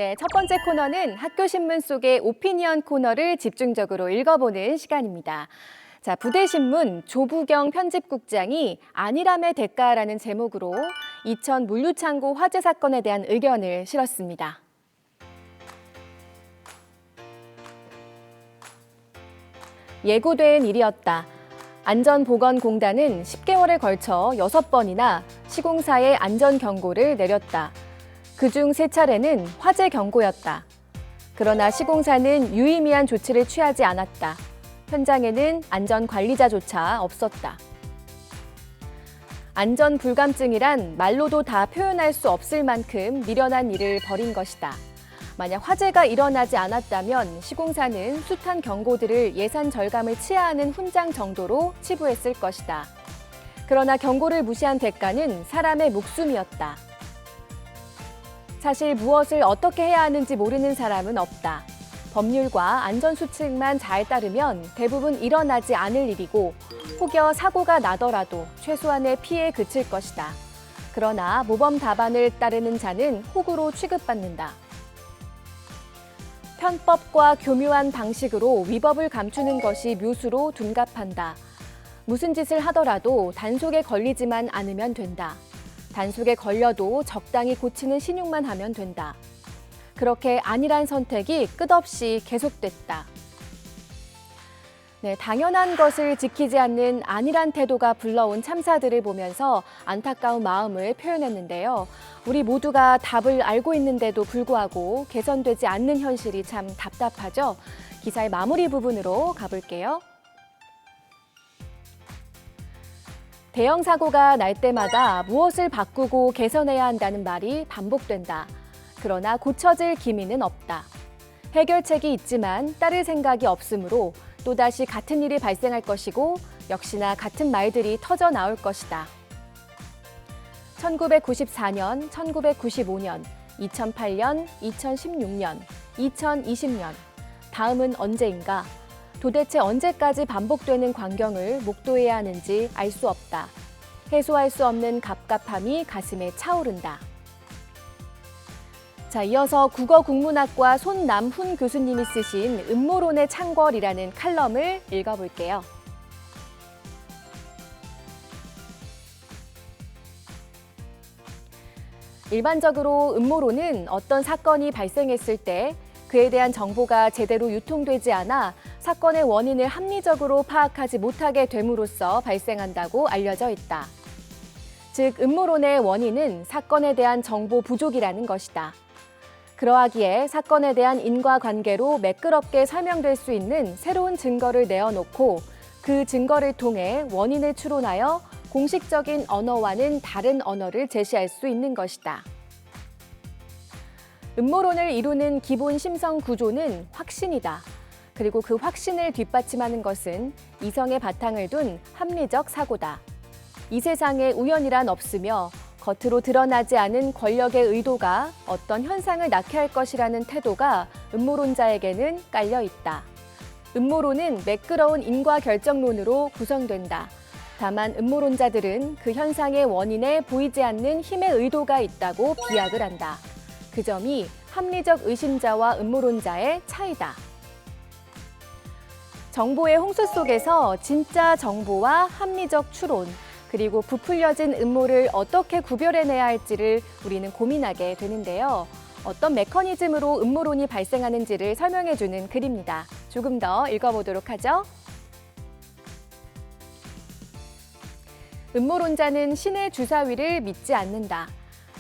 네, 첫 번째 코너는 학교 신문 속의 오피니언 코너를 집중적으로 읽어보는 시간입니다. 자, 부대신문 조부경 편집국장이 안일함의 대가라는 제목으로 이천 물류창고 화재 사건에 대한 의견을 실었습니다. 예고된 일이었다. 안전보건공단은 10개월에 걸쳐 6번이나 시공사에 안전경고를 내렸다. 그중 3차례는 화재 경고였다. 그러나 시공사는 유의미한 조치를 취하지 않았다. 현장에는 안전관리자조차 없었다. 안전불감증이란 말로도 다 표현할 수 없을 만큼 미련한 일을 벌인 것이다. 만약 화재가 일어나지 않았다면 시공사는 숱한 경고들을 예산 절감을 치하하는 훈장 정도로 치부했을 것이다. 그러나 경고를 무시한 대가는 사람의 목숨이었다. 사실 무엇을 어떻게 해야 하는지 모르는 사람은 없다. 법률과 안전수칙만 잘 따르면 대부분 일어나지 않을 일이고 혹여 사고가 나더라도 최소한의 피해에 그칠 것이다. 그러나 모범 답안을 따르는 자는 호구로 취급받는다. 편법과 교묘한 방식으로 위법을 감추는 것이 묘수로 둔갑한다. 무슨 짓을 하더라도 단속에 걸리지만 않으면 된다. 단속에 걸려도 적당히 고치는 신용만 하면 된다. 그렇게 안일한 선택이 끝없이 계속됐다. 네, 당연한 것을 지키지 않는 안일한 태도가 불러온 참사들을 보면서 안타까운 마음을 표현했는데요. 우리 모두가 답을 알고 있는데도 불구하고 개선되지 않는 현실이 참 답답하죠. 기사의 마무리 부분으로 가볼게요. 대형 사고가 날 때마다 무엇을 바꾸고 개선해야 한다는 말이 반복된다. 그러나 고쳐질 기미는 없다. 해결책이 있지만 따를 생각이 없으므로 또다시 같은 일이 발생할 것이고 역시나 같은 말들이 터져 나올 것이다. 1994년, 1995년, 2008년, 2016년, 2020년. 다음은 언제인가? 도대체 언제까지 반복되는 광경을 목도해야 하는지 알 수 없다. 해소할 수 없는 갑갑함이 가슴에 차오른다. 자, 이어서 국어국문학과 손남훈 교수님이 쓰신 음모론의 창궐이라는 칼럼을 읽어볼게요. 일반적으로 음모론은 어떤 사건이 발생했을 때 그에 대한 정보가 제대로 유통되지 않아 사건의 원인을 합리적으로 파악하지 못하게 됨으로써 발생한다고 알려져 있다. 즉, 음모론의 원인은 사건에 대한 정보 부족이라는 것이다. 그러하기에 사건에 대한 인과관계로 매끄럽게 설명될 수 있는 새로운 증거를 내어놓고 그 증거를 통해 원인을 추론하여 공식적인 언어와는 다른 언어를 제시할 수 있는 것이다. 음모론을 이루는 기본 심성 구조는 확신이다. 그리고 그 확신을 뒷받침하는 것은 이성의 바탕을 둔 합리적 사고다. 이 세상에 우연이란 없으며 겉으로 드러나지 않은 권력의 의도가 어떤 현상을 낳게 할 것이라는 태도가 음모론자에게는 깔려 있다. 음모론은 매끄러운 인과결정론으로 구성된다. 다만 음모론자들은 그 현상의 원인에 보이지 않는 힘의 의도가 있다고 비약을 한다. 그 점이 합리적 의심자와 음모론자의 차이다. 정보의 홍수 속에서 진짜 정보와 합리적 추론, 그리고 부풀려진 음모를 어떻게 구별해내야 할지를 우리는 고민하게 되는데요. 어떤 메커니즘으로 음모론이 발생하는지를 설명해주는 글입니다. 조금 더 읽어보도록 하죠. 음모론자는 신의 주사위를 믿지 않는다.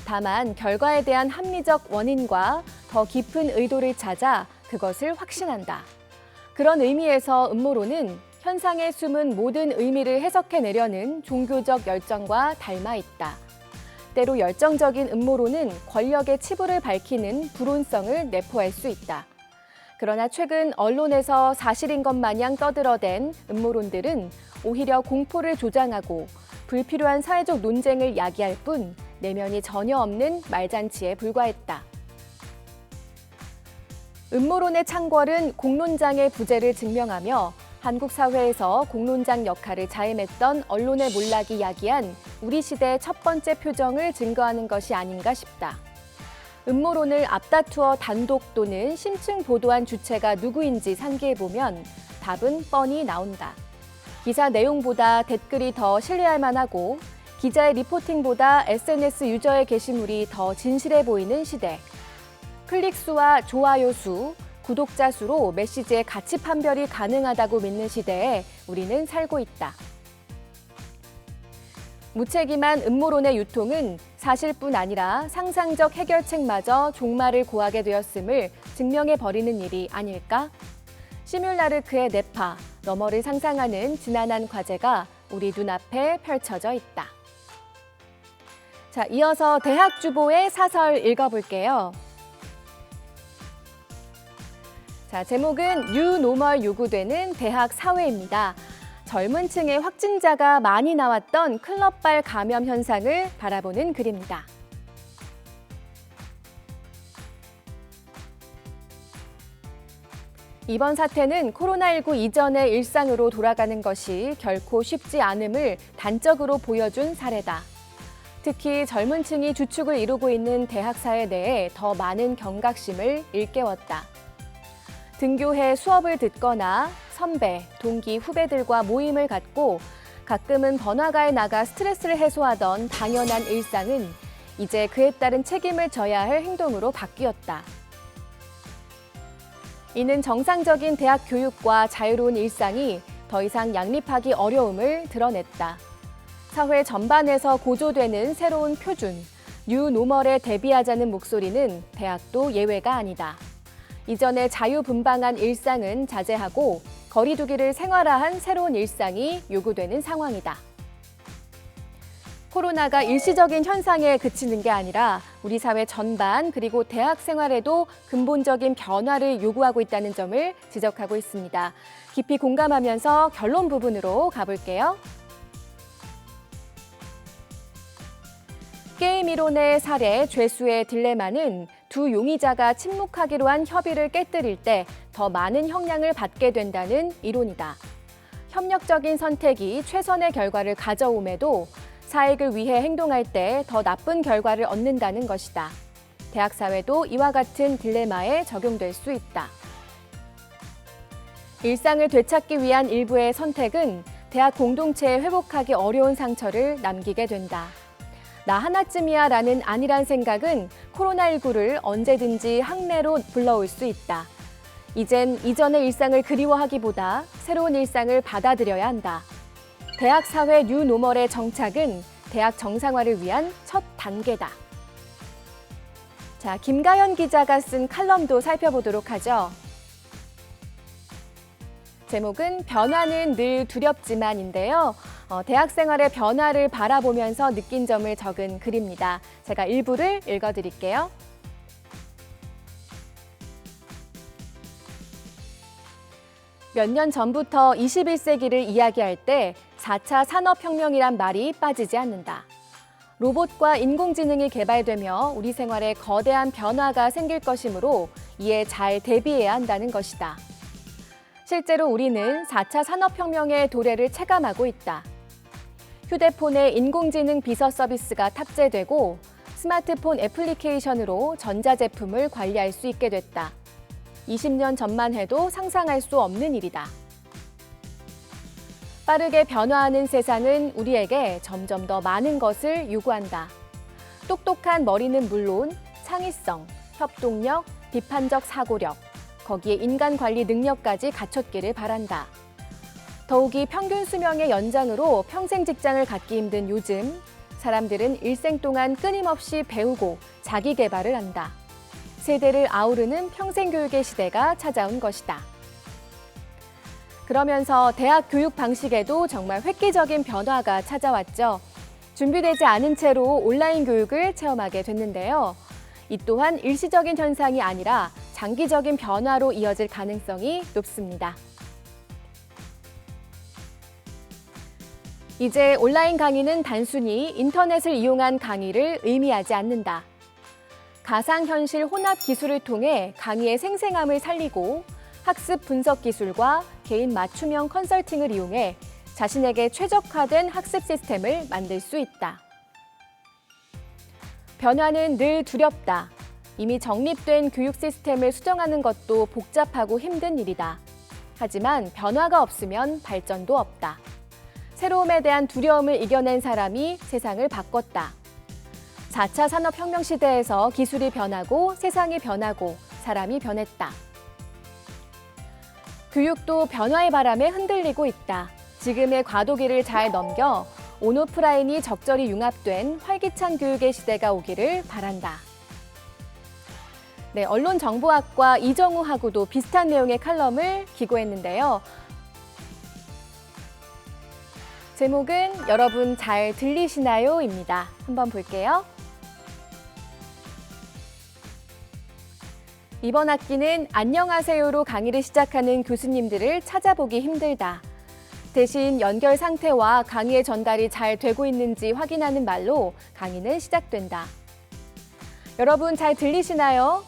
다만 결과에 대한 합리적 원인과 더 깊은 의도를 찾아 그것을 확신한다. 그런 의미에서 음모론은 현상에 숨은 모든 의미를 해석해내려는 종교적 열정과 닮아 있다. 때로 열정적인 음모론은 권력의 치부를 밝히는 불온성을 내포할 수 있다. 그러나 최근 언론에서 사실인 것 마냥 떠들어댄 음모론들은 오히려 공포를 조장하고 불필요한 사회적 논쟁을 야기할 뿐 내면이 전혀 없는 말잔치에 불과했다. 음모론의 창궐은 공론장의 부재를 증명하며 한국 사회에서 공론장 역할을 자임했던 언론의 몰락이 야기한 우리 시대의 첫 번째 표정을 증거하는 것이 아닌가 싶다. 음모론을 앞다투어 단독 또는 심층 보도한 주체가 누구인지 상기해보면 답은 뻔히 나온다. 기사 내용보다 댓글이 더 신뢰할 만하고 기자의 리포팅보다 SNS 유저의 게시물이 더 진실해 보이는 시대. 클릭수와 좋아요 수, 구독자 수로 메시지의 가치 판별이 가능하다고 믿는 시대에 우리는 살고 있다. 무책임한 음모론의 유통은 사실뿐 아니라 상상적 해결책마저 종말을 고하게 되었음을 증명해버리는 일이 아닐까? 시뮬라르크의 뇌파, 너머를 상상하는 지난한 과제가 우리 눈앞에 펼쳐져 있다. 자, 이어서 대학 주보의 사설 읽어볼게요. 자, 제목은 뉴 노멀 요구되는 대학 사회입니다. 젊은 층의 확진자가 많이 나왔던 클럽발 감염 현상을 바라보는 글입니다. 이번 사태는 코로나19 이전의 일상으로 돌아가는 것이 결코 쉽지 않음을 단적으로 보여준 사례다. 특히 젊은 층이 주축을 이루고 있는 대학 사회 내에 더 많은 경각심을 일깨웠다. 등교해 수업을 듣거나 선배, 동기, 후배들과 모임을 갖고 가끔은 번화가에 나가 스트레스를 해소하던 당연한 일상은 이제 그에 따른 책임을 져야 할 행동으로 바뀌었다. 이는 정상적인 대학 교육과 자유로운 일상이 더 이상 양립하기 어려움을 드러냈다. 사회 전반에서 고조되는 새로운 표준, 뉴 노멀에 대비하자는 목소리는 대학도 예외가 아니다. 이전의 자유분방한 일상은 자제하고 거리두기를 생활화한 새로운 일상이 요구되는 상황이다. 코로나가 일시적인 현상에 그치는 게 아니라 우리 사회 전반 그리고 대학 생활에도 근본적인 변화를 요구하고 있다는 점을 지적하고 있습니다. 깊이 공감하면서 결론 부분으로 가볼게요. 게임 이론의 사례 죄수의 딜레마는 두 용의자가 침묵하기로 한 협의를 깨뜨릴 때 더 많은 형량을 받게 된다는 이론이다. 협력적인 선택이 최선의 결과를 가져옴에도 사익을 위해 행동할 때 더 나쁜 결과를 얻는다는 것이다. 대학 사회도 이와 같은 딜레마에 적용될 수 있다. 일상을 되찾기 위한 일부의 선택은 대학 공동체에 회복하기 어려운 상처를 남기게 된다. 나 하나쯤이야 라는 안일한 생각은 코로나19를 언제든지 항례로 불러올 수 있다. 이젠 이전의 일상을 그리워하기보다 새로운 일상을 받아들여야 한다. 대학 사회 뉴 노멀의 정착은 대학 정상화를 위한 첫 단계다. 자, 김가연 기자가 쓴 칼럼도 살펴보도록 하죠. 제목은 변화는 늘 두렵지만인데요. 대학 생활의 변화를 바라보면서 느낀 점을 적은 글입니다. 제가 일부를 읽어드릴게요. 몇 년 전부터 21세기를 이야기할 때 4차 산업혁명이란 말이 빠지지 않는다. 로봇과 인공지능이 개발되며 우리 생활에 거대한 변화가 생길 것이므로 이에 잘 대비해야 한다는 것이다. 실제로 우리는 4차 산업혁명의 도래를 체감하고 있다. 휴대폰에 인공지능 비서 서비스가 탑재되고 스마트폰 애플리케이션으로 전자제품을 관리할 수 있게 됐다. 20년 전만 해도 상상할 수 없는 일이다. 빠르게 변화하는 세상은 우리에게 점점 더 많은 것을 요구한다. 똑똑한 머리는 물론 창의성, 협동력, 비판적 사고력, 거기에 인간 관리 능력까지 갖췄기를 바란다. 더욱이 평균 수명의 연장으로 평생 직장을 갖기 힘든 요즘, 사람들은 일생 동안 끊임없이 배우고 자기 개발을 한다. 세대를 아우르는 평생교육의 시대가 찾아온 것이다. 그러면서 대학 교육 방식에도 정말 획기적인 변화가 찾아왔죠. 준비되지 않은 채로 온라인 교육을 체험하게 됐는데요. 이 또한 일시적인 현상이 아니라 장기적인 변화로 이어질 가능성이 높습니다. 이제 온라인 강의는 단순히 인터넷을 이용한 강의를 의미하지 않는다. 가상현실 혼합 기술을 통해 강의의 생생함을 살리고 학습 분석 기술과 개인 맞춤형 컨설팅을 이용해 자신에게 최적화된 학습 시스템을 만들 수 있다. 변화는 늘 두렵다. 이미 정립된 교육 시스템을 수정하는 것도 복잡하고 힘든 일이다. 하지만 변화가 없으면 발전도 없다. 새로움에 대한 두려움을 이겨낸 사람이 세상을 바꿨다. 4차 산업혁명 시대에서 기술이 변하고 세상이 변하고 사람이 변했다. 교육도 변화의 바람에 흔들리고 있다. 지금의 과도기를 잘 넘겨 온오프라인이 적절히 융합된 활기찬 교육의 시대가 오기를 바란다. 네, 언론정보학과 이정우 하고도 비슷한 내용의 칼럼을 기고했는데요. 제목은 여러분 잘 들리시나요? 입니다. 한번 볼게요. 이번 학기는 안녕하세요로 강의를 시작하는 교수님들을 찾아보기 힘들다. 대신 연결 상태와 강의의 전달이 잘 되고 있는지 확인하는 말로 강의는 시작된다. 여러분 잘 들리시나요?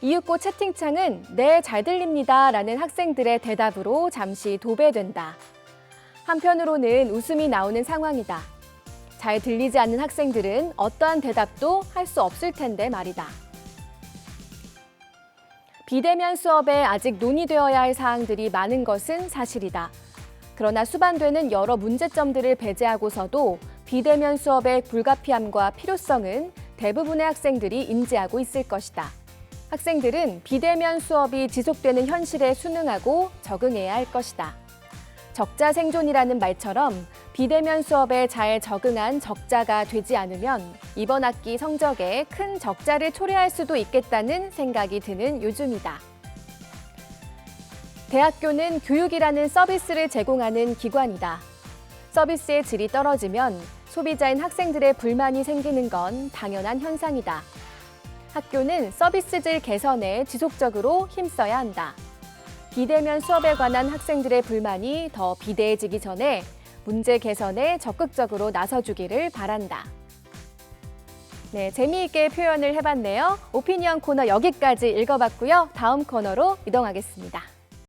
이윽고 채팅창은 네, 잘 들립니다 라는 학생들의 대답으로 잠시 도배된다. 한편으로는 웃음이 나오는 상황이다. 잘 들리지 않는 학생들은 어떠한 대답도 할 수 없을 텐데 말이다. 비대면 수업에 아직 논의되어야 할 사항들이 많은 것은 사실이다. 그러나 수반되는 여러 문제점들을 배제하고서도 비대면 수업의 불가피함과 필요성은 대부분의 학생들이 인지하고 있을 것이다. 학생들은 비대면 수업이 지속되는 현실에 순응하고 적응해야 할 것이다. 적자 생존이라는 말처럼 비대면 수업에 잘 적응한 적자가 되지 않으면 이번 학기 성적에 큰 적자를 초래할 수도 있겠다는 생각이 드는 요즘이다. 대학교는 교육이라는 서비스를 제공하는 기관이다. 서비스의 질이 떨어지면 소비자인 학생들의 불만이 생기는 건 당연한 현상이다. 학교는 서비스 질 개선에 지속적으로 힘써야 한다. 비대면 수업에 관한 학생들의 불만이 더 비대해지기 전에 문제 개선에 적극적으로 나서주기를 바란다. 네, 재미있게 표현을 해봤네요. 오피니언 코너 여기까지 읽어봤고요. 다음 코너로 이동하겠습니다.